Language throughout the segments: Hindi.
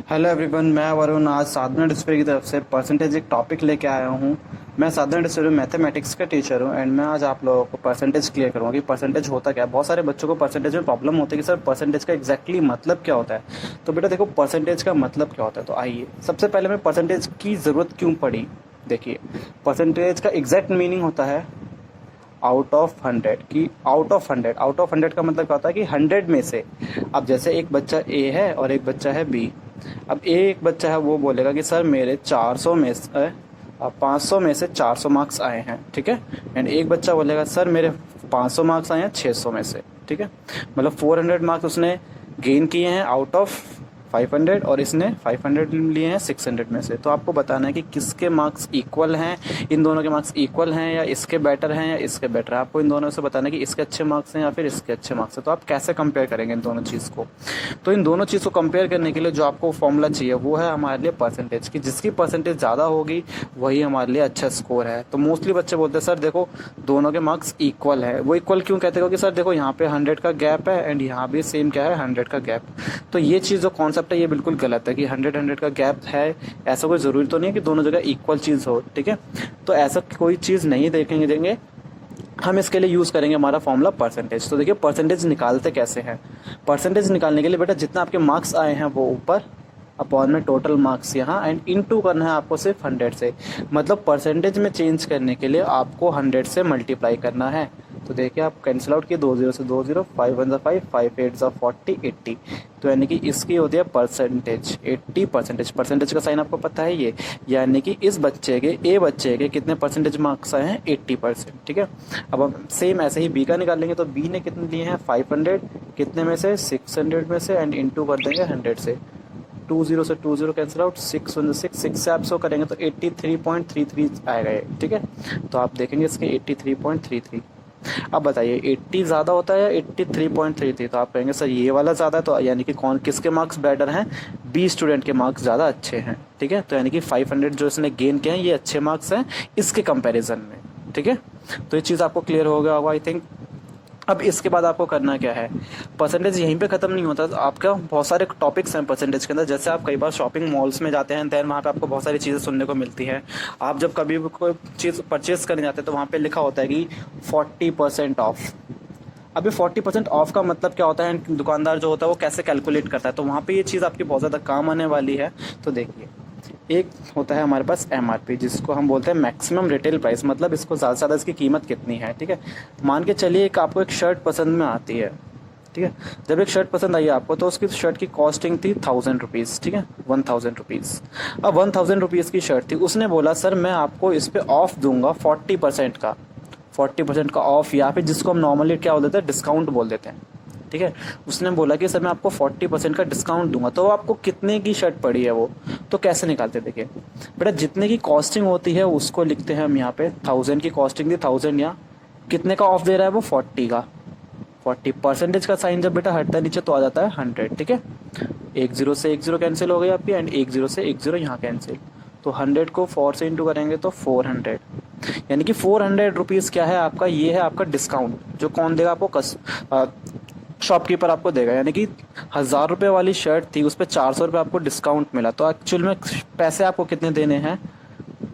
हेलो एवरीवन, मैं वरुण आज साधना डिस्प्ले की तरफ से परसेंटेज एक टॉपिक लेके आया हूँ। मैं साधना डिस्प्ले में मैथमेटिक्स का टीचर हूँ एंड मैं आज आप लोगों को परसेंटेज क्लियर करूँगा कि परसेंटेज होता क्या है। बहुत सारे बच्चों को परसेंटेज में प्रॉब्लम होती है कि सर परसेंटेज का एग्जैक्टली मतलब क्या होता है। तो बेटा देखो, परसेंटेज का मतलब क्या होता है। तो आइए सबसे पहले मैं परसेंटेज की ज़रूरत क्यों पड़ी। देखिए, परसेंटेज का एग्जैक्ट मीनिंग होता है आउट ऑफ 100 की आउट ऑफ 100 का मतलब क्या होता है कि 100 में से। अब जैसे एक बच्चा ए है और एक बच्चा है बी। अब एक बच्चा है वो बोलेगा कि सर मेरे 400 में से 500 में से 400 मार्क्स आए हैं, ठीक है। एंड एक बच्चा बोलेगा सर मेरे 500 मार्क्स आए हैं 600 में से, ठीक है। मतलब 400 मार्क्स उसने गेन किए हैं आउट ऑफ 500 और इसने 500 लिए हैं 600 में से। तो आपको बताना है कि किसके मार्क्स इक्वल हैं, इन दोनों के मार्क्स इक्वल हैं या इसके बेटर हैं या इसके बेटर है। आपको इन दोनों से बताना है कि इसके अच्छे मार्क्स हैं या फिर इसके अच्छे मार्क्स हैं। तो आप कैसे कंपेयर करेंगे इन दोनों चीज़ को। तो इन दोनों चीज़ को कंपेयर करने के लिए जो आपको फॉर्मूला चाहिए वो है हमारे लिए परसेंटेज की। जिसकी परसेंटेज ज़्यादा होगी वही हमारे लिए अच्छा स्कोर है। तो मोस्टली बच्चे बोलते हैं सर देखो दोनों के मार्क्स इक्वल है। वो इक्वल क्यों कहते हो कि सर देखो यहाँ पे 100 का गैप है एंड यहाँ भी सेम क्या है 100 का गैप। तो ये चीज़ जो कॉन्सेप्ट है ये बिल्कुल गलत है कि 100 का गैप है। ऐसा कोई ज़रूरी तो नहीं है कि दोनों जगह इक्वल चीज़ हो, ठीक है। तो ऐसा कोई चीज़ नहीं देंगे हम। इसके लिए यूज़ करेंगे हमारा फॉर्मूला परसेंटेज। तो देखिए परसेंटेज निकालते कैसे हैं। परसेंटेज निकालने के लिए बेटा जितना आपके मार्क्स आए हैं वो ऊपर अपॉन में टोटल मार्क्स यहाँ एंड इनटू करना है आपको सिर्फ 100 से। मतलब परसेंटेज में चेंज करने के लिए आपको 100 से मल्टीप्लाई करना है। तो देखिए आप कैंसिल आउट किए 2 0 से 2 0, 5 1 5, 5 8 40, 80। तो यानी कि इसकी होती है परसेंटेज 80%। परसेंटेज का साइन आपको पता है ये, यानी कि इस बच्चे के ए बच्चे के कितने परसेंटेज मार्क्स आए हैं 80%, ठीक है। अब हम सेम ऐसे ही बी का निकालेंगे। तो बी ने कितने लिए हैं 500, कितने में से 600 में से एंड इनटू कर देंगे 100 से। 2 0 से 2 0 कैंसिल आउट, 6 1 6, 6 से आप सो करेंगे तो 83.33 आएगा ये, ठीक है। तो आप देखेंगे इसके 83.33। अब बताइए 80 ज़्यादा होता है या 83.33। तो आप कहेंगे सर ये वाला ज़्यादा है। तो यानी कि कौन किसके मार्क्स बेटर हैं, बी स्टूडेंट के मार्क्स ज़्यादा अच्छे हैं, ठीक है। तो यानी कि 500 जो इसने गेन किए हैं ये अच्छे मार्क्स हैं इसके कंपैरिजन में, ठीक है। तो ये चीज़ आपको क्लियर हो गया होगा आई थिंक। अब इसके बाद आपको करना क्या है, परसेंटेज यहीं पे ख़त्म नहीं होता। तो आपका बहुत सारे टॉपिक्स हैं परसेंटेज के अंदर। जैसे आप कई बार शॉपिंग मॉल्स में जाते हैं दैन वहाँ पे आपको बहुत सारी चीज़ें सुनने को मिलती हैं। आप जब कभी भी कोई चीज़ परचेज करने जाते हैं तो वहाँ पे लिखा होता है कि 40% ऑफ। अभी 40% ऑफ का मतलब क्या होता है, दुकानदार जो होता है वो कैसे कैलकुलेट करता है। तो वहाँ पे ये चीज़ आपकी बहुत ज़्यादा काम आने वाली है। तो देखिए एक होता है हमारे पास एमआरपी जिसको हम बोलते हैं मैक्सिमम रिटेल प्राइस। मतलब इसको ज़्यादा से ज़्यादा इसकी कीमत कितनी है, ठीक है। मान के चलिए एक आपको एक शर्ट पसंद में आती है, ठीक है। जब एक शर्ट पसंद आई आपको तो उसकी शर्ट की कॉस्टिंग थी 1000 रुपीज़, ठीक है, 1000 रुपीज़। अब 1000 रुपीज़ की शर्ट थी, उसने बोला सर मैं आपको इस पर ऑफ दूंगा 40% का, 40% का ऑफ, या फिर जिसको हम नॉर्मली क्या बोल देते हैं डिस्काउंट बोल देते हैं, ठीक है। उसने बोला कि सर मैं आपको 40% का डिस्काउंट दूंगा। तो आपको कितने की शर्ट पड़ी है वो, तो कैसे निकालते देखिए बेटा, जितने की कॉस्टिंग होती है उसको लिखते हैं हम यहाँ पे। 1000 की कॉस्टिंग थी 1000, या कितने का ऑफ दे रहा है वो 40 का। 40% का साइन जब बेटा हटता है नीचे तो आ जाता है 100, ठीक है। 1 0 से 1 0 कैंसिल हो गई आपकी एंड 1 0 से 1 0 यहाँ कैंसिल। तो 100 को 4 से इंटू करेंगे तो 400, यानी कि 400 रुपीज़ क्या है आपका, ये है आपका डिस्काउंट। जो कौन देगा आपको, शॉपकीपर आपको देगा। यानी कि 1000 रुपये वाली शर्ट थी उस पर 400 रुपये आपको डिस्काउंट मिला। तो एक्चुअल में पैसे आपको कितने देने हैं,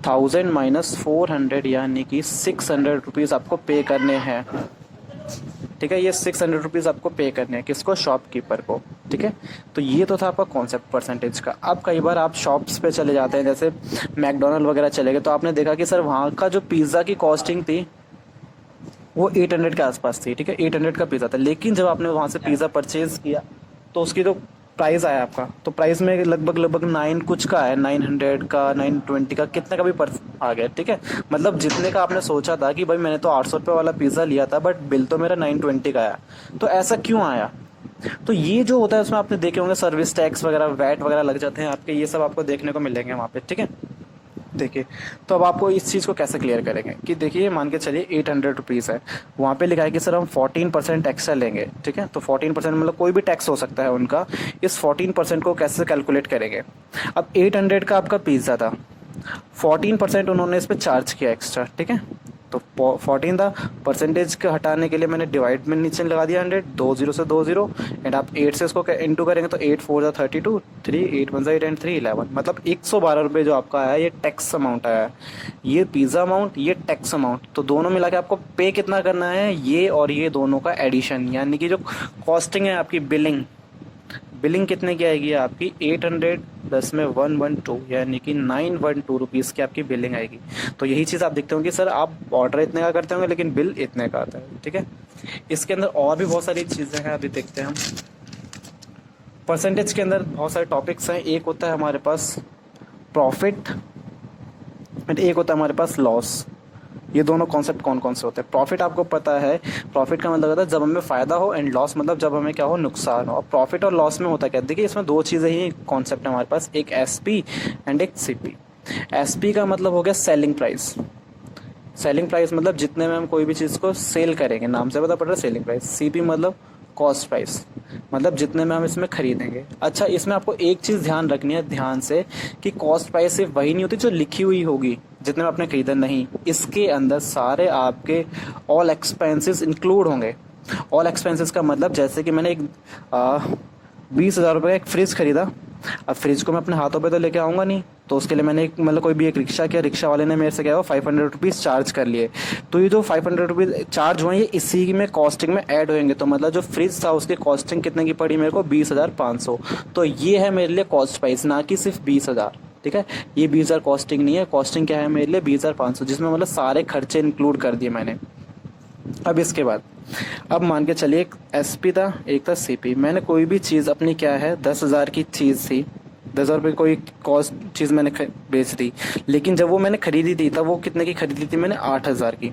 1000 माइनस 400, यानी कि 600 रुपीज़ आपको पे करने हैं, ठीक है। ये 600 रुपीज़ आपको पे करने हैं किसको, शॉपकीपर को, ठीक है। तो ये तो था आपका कॉन्सेप्ट परसेंटेज का। अब कई बार आप शॉप्स पे चले जाते हैं, जैसे मैकडोनल्ड वगैरह चले गए, तो आपने देखा कि सर वहाँ का जो पिज़्ज़ा की कॉस्टिंग थी वो 800 के आसपास थी, ठीक है। 800 का पिज़्ज़ा था। लेकिन जब आपने वहाँ से पिज़्ज़ा परचेज किया तो उसकी जो प्राइस आया आपका, तो प्राइस में लगभग 9 कुछ का है, 900 का, 920 का, कितने का भी पर आ गया, ठीक है। मतलब जितने का आपने सोचा था कि भाई मैंने तो 800 रुपये वाला पिज़्ज़ा लिया था बट बिल तो मेरा 920 का आया। तो ऐसा क्यों आया। तो ये जो होता है उसमें आपने देखे होंगे सर्विस टैक्स वगैरह, वैट वगैरह लग जाते हैं आपके, ये सब आपको देखने को मिलेंगे वहाँ पे, ठीक है। देखिए तो अब आपको इस चीज़ को कैसे क्लियर करेंगे कि देखिए मान के चलिए 800 रुपीज़ है, वहाँ पे लिखा है कि सर हम 14% एक्स्ट्रा लेंगे, ठीक है। तो 14% मतलब कोई भी टैक्स हो सकता है उनका। इस 14% को कैसे कैलकुलेट करेंगे। अब 800 का आपका पिज़्ज़ा था, 14% उन्होंने इस पर चार्ज किया एक्स्ट्रा, ठीक है। तो 14 था, परसेंटेज के हटाने के लिए मैंने डिवाइड में नीचे लगा दिया 100, 2 जीरो से 2 जीरो, एंड आप 8 से इसको इंटू करेंगे तो 8 4 जा 32, 3 8 1 8 एंड 3 11, मतलब 112 रुपये जो आपका आया ये टैक्स अमाउंट आया है। ये पिज़्ज़ा अमाउंट, ये टैक्स अमाउंट, तो दोनों मिला के आपको पे कितना करना है, ये और ये दोनों का एडिशन, यानी कि जो कॉस्टिंग है आपकी बिलिंग, बिलिंग कितने की आएगी आपकी 800 प्लस में 112, यानी कि 912 रुपीज़ की आपकी बिलिंग आएगी। तो यही चीज़ आप देखते होंगे सर, आप ऑर्डर इतने का करते होंगे लेकिन बिल इतने का आता है, ठीक है। इसके अंदर और भी बहुत सारी चीज़ें हैं, अभी देखते हैं हम। परसेंटेज के अंदर बहुत सारे टॉपिक्स हैं, एक होता है हमारे पास प्रॉफिट एंड एक होता है हमारे पास लॉस। ये दोनों कॉन्सेप्ट कौन कौन से होते हैं? प्रॉफिट आपको पता है, प्रॉफिट का मतलब होता है जब हमें फ़ायदा हो, एंड लॉस मतलब जब हमें क्या हो, नुकसान हो। अब प्रॉफिट और लॉस में होता क्या है, देखिए इसमें दो चीज़ें ही कॉन्सेप्ट है हमारे पास, एक एसपी एंड एक सीपी। एसपी का मतलब हो गया सेलिंग प्राइस। सेलिंग प्राइस मतलब जितने में हम कोई भी चीज़ को सेल करेंगे, नाम से पता पड़ रहा है सेलिंग प्राइस। सीपी मतलब कॉस्ट प्राइस, मतलब जितने में हम इसमें खरीदेंगे। अच्छा, इसमें आपको एक चीज़ ध्यान रखनी है ध्यान से, कि कॉस्ट प्राइस सिर्फ वही नहीं होती जो लिखी हुई होगी जितने में आपने खरीदा, नहीं, इसके अंदर सारे आपके ऑल एक्सपेंसेस इंक्लूड होंगे। ऑल एक्सपेंसेस का मतलब, जैसे कि मैंने एक 20,000 रुपये का एक फ्रिज खरीदा। अब फ्रिज को मैं अपने हाथों पे तो लेके आऊँगा नहीं, तो उसके लिए मैंने एक मतलब कोई भी एक रिक्शा किया, रिक्शा वाले ने मेरे से क्या हुआ 500 रुपीज़ चार्ज कर लिए। तो ये जो 500 रुपीज़ चार्ज हुए ये इसी में कॉस्टिंग में ऐड होंगे। तो मतलब जो फ्रिज था उसकी कॉस्टिंग कितने की पड़ी मेरे को, 20,500। तो ये है मेरे लिए कॉस्ट प्राइस, ना कि सिर्फ 20,000, ठीक है। ये 20,000 कॉस्टिंग नहीं है, कॉस्टिंग क्या है मेरे लिए 20,500, जिसमें मतलब सारे खर्चे इंक्लूड कर दिए मैंने। अब इसके बाद, अब मान के चलिए एक एसपी था एक था सीपी। मैंने कोई भी चीज़ अपनी क्या है 10,000 की चीज़ थी, 10,000 रुपये कोई कॉस्ट चीज़ मैंने बेच दी, लेकिन जब वो मैंने खरीदी थी तब वो कितने की खरीदी थी मैंने 8,000 की।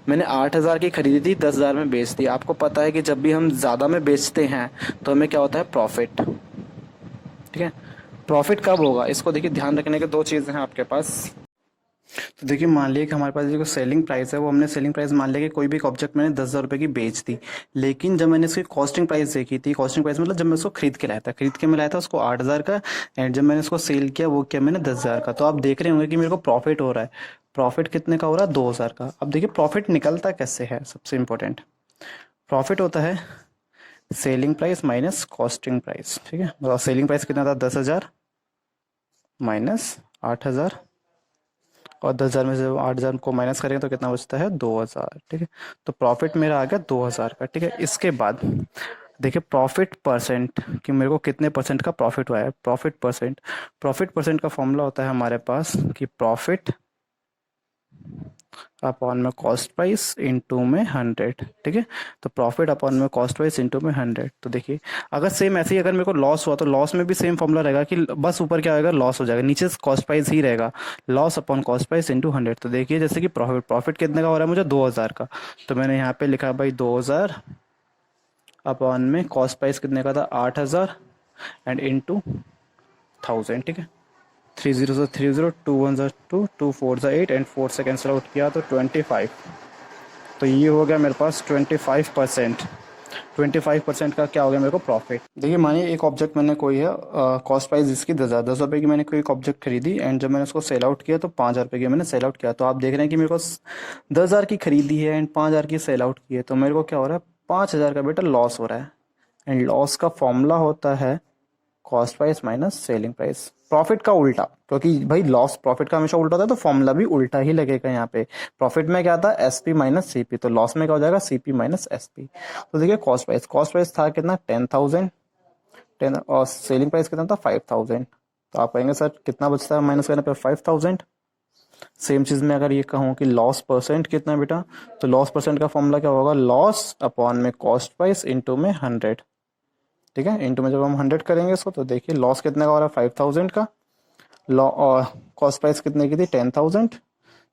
मैंने 8,000 की खरीदी थी, 10,000 में बेच दी। आपको पता है कि जब भी हम ज़्यादा में बेचते हैं तो हमें क्या होता है, प्रॉफिट, ठीक है। प्रॉफिट कब होगा, इसको देखिए ध्यान रखने के दो चीज़ें हैं आपके पास। तो देखिए मान लिया कि हमारे पास जो सेलिंग प्राइस है वो हमने सेलिंग प्राइस मान लिया कि कोई भी एक ऑब्जेक्ट मैंने 10,000 रुपये की बेच दी, लेकिन जब मैंने इसकी कॉस्टिंग प्राइस देखी थी, कॉस्टिंग प्राइस मतलब जब मैं उसको खरीद के लाया था, खरीद के मैं लाया था उसको 8,000 का, एंड जब मैंने उसको सेल किया वो किया मैंने 10,000 का। तो आप देख रहे होंगे कि मेरे को प्रॉफिट हो रहा है। प्रॉफिट कितने का हो रहा है, 2,000 का। अब देखिए प्रॉफिट निकलता कैसे है, सबसे इंपॉर्टेंट प्रॉफिट होता है selling price minus costing price, ठीक है। तो सेलिंग प्राइस कितना था 10,000 माइनस 8,000, और 10,000 में से 8,000 को माइनस करेंगे तो कितना बचता है 2,000, ठीक है। तो प्रॉफिट मेरा आ गया 2,000 का, ठीक है। इसके बाद देखिए प्रॉफिट परसेंट, कि मेरे को कितने परसेंट का प्रॉफिट हुआ है। प्रॉफिट परसेंट का फॉर्मूला होता है हमारे पास कि प्रॉफिट अपॉन में कॉस्ट प्राइस इनटू में 100, ठीक है। तो प्रॉफिट अपॉन में कॉस्ट प्राइस इनटू में 100। तो देखिए अगर सेम ऐसे ही अगर मेरे को लॉस हुआ तो लॉस में भी सेम फॉर्मूला रहेगा कि बस ऊपर क्या होगा, लॉस हो जाएगा, नीचे कॉस्ट प्राइस ही रहेगा, loss upon cost price into 100। तो देखिए जैसे कि प्रॉफिट कितने का हो रहा है मुझे 2,000 का, तो मैंने यहाँ पे लिखा भाई 2,000 अपॉन में कॉस्ट प्राइस कितने का था 8,000 एंड इनटू 1,000, ठीक है। 30 से 30, 2 1 2, 2 4 8 एंड 4 से कैंसिल आउट किया तो 25। तो ये हो गया मेरे पास 25%। 25% का क्या हो गया मेरे को प्रॉफिट। देखिए मानिए एक ऑब्जेक्ट मैंने कोई है, कॉस्ट प्राइस इसकी 10,000, 10 रुपये की मैंने कोई एक ऑब्जेक्ट खरीदी, एंड जब मैंने उसको सेल आउट किया तो 5,000 रुपये की मैंने सेल आउट किया। तो आप देख रहे हैं कि मेरे को 10,000 की खरीदी है एंड 5,000 की सेल आउट की है, तो मेरे को क्या हो रहा है 5,000 का बेटा लॉस हो रहा है। एंड लॉस का फॉर्मूला होता है cost price minus selling price, profit का उल्टा, क्योंकि भाई लॉस प्रॉफिट का हमेशा उल्टा होता है तो फॉर्मूला भी उल्टा ही लगेगा यहाँ पे। प्रॉफिट में क्या था एसपी माइनस सीपी, तो लॉस में क्या हो जाएगा सीपी माइनस एसपी। तो देखिए कॉस्ट प्राइस था कितना 10,000, 10, और सेलिंग प्राइस कितना था 5,000। तो आप कहेंगे सर कितना बचता है माइनस करने पर 5,000। सेम चीज में अगर ये कहूँ कि लॉस परसेंट कितना है बेटा, तो लॉस परसेंट का फॉर्मूला क्या होगा, लॉस अपॉन में कॉस्ट प्राइस इंटू में 100, ठीक है। इंटू में जब हम 100 करेंगे इसको तो देखिए लॉस कितने का हो रहा है 5,000 का, लॉ और कॉस्ट प्राइस कितने की थी 10,000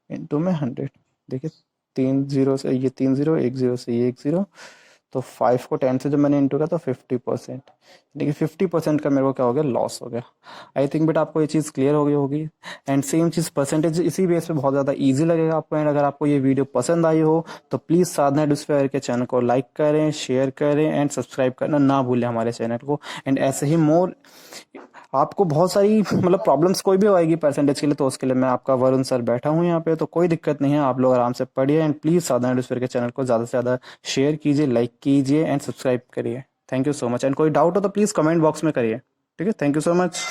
इंटू में 100। देखिए 3 0 से ये 3 0, 1 0 से ये 1 0, तो 5 को 10 से जब मैंने इंटू किया तो 50%, यानी कि 50% का मेरे को क्या हो गया, लॉस हो गया। आई थिंक बेटा आपको ये चीज़ क्लियर हो गई होगी। एंड सेम चीज़ परसेंटेज इसी बेस पे बहुत ज़्यादा इजी लगेगा आपको। एंड अगर आपको ये वीडियो पसंद आई हो तो प्लीज़ साधना एडुस्फेयर के चैनल को लाइक करें, शेयर करें एंड सब्सक्राइब करना ना भूलें हमारे चैनल को। एंड ऐसे ही मोर आपको बहुत सारी मतलब प्रॉब्लम्स कोई भी आएगी परसेंटेज के लिए, तो उसके लिए मैं आपका वरुण सर बैठा हूँ यहाँ पे, तो कोई दिक्कत नहीं है, आप लोग आराम से पढ़िए। एंड प्लीज़ साधना एडुस्फेयर के चैनल को ज़्यादा से ज़्यादा शेयर कीजिए, लाइक कीजिए एंड सब्सक्राइब करिए। Thank you so much. And कोई डाउट हो तो प्लीज़ कमेंट बॉक्स में करिए। ठीक है, थैंक यू सो मच।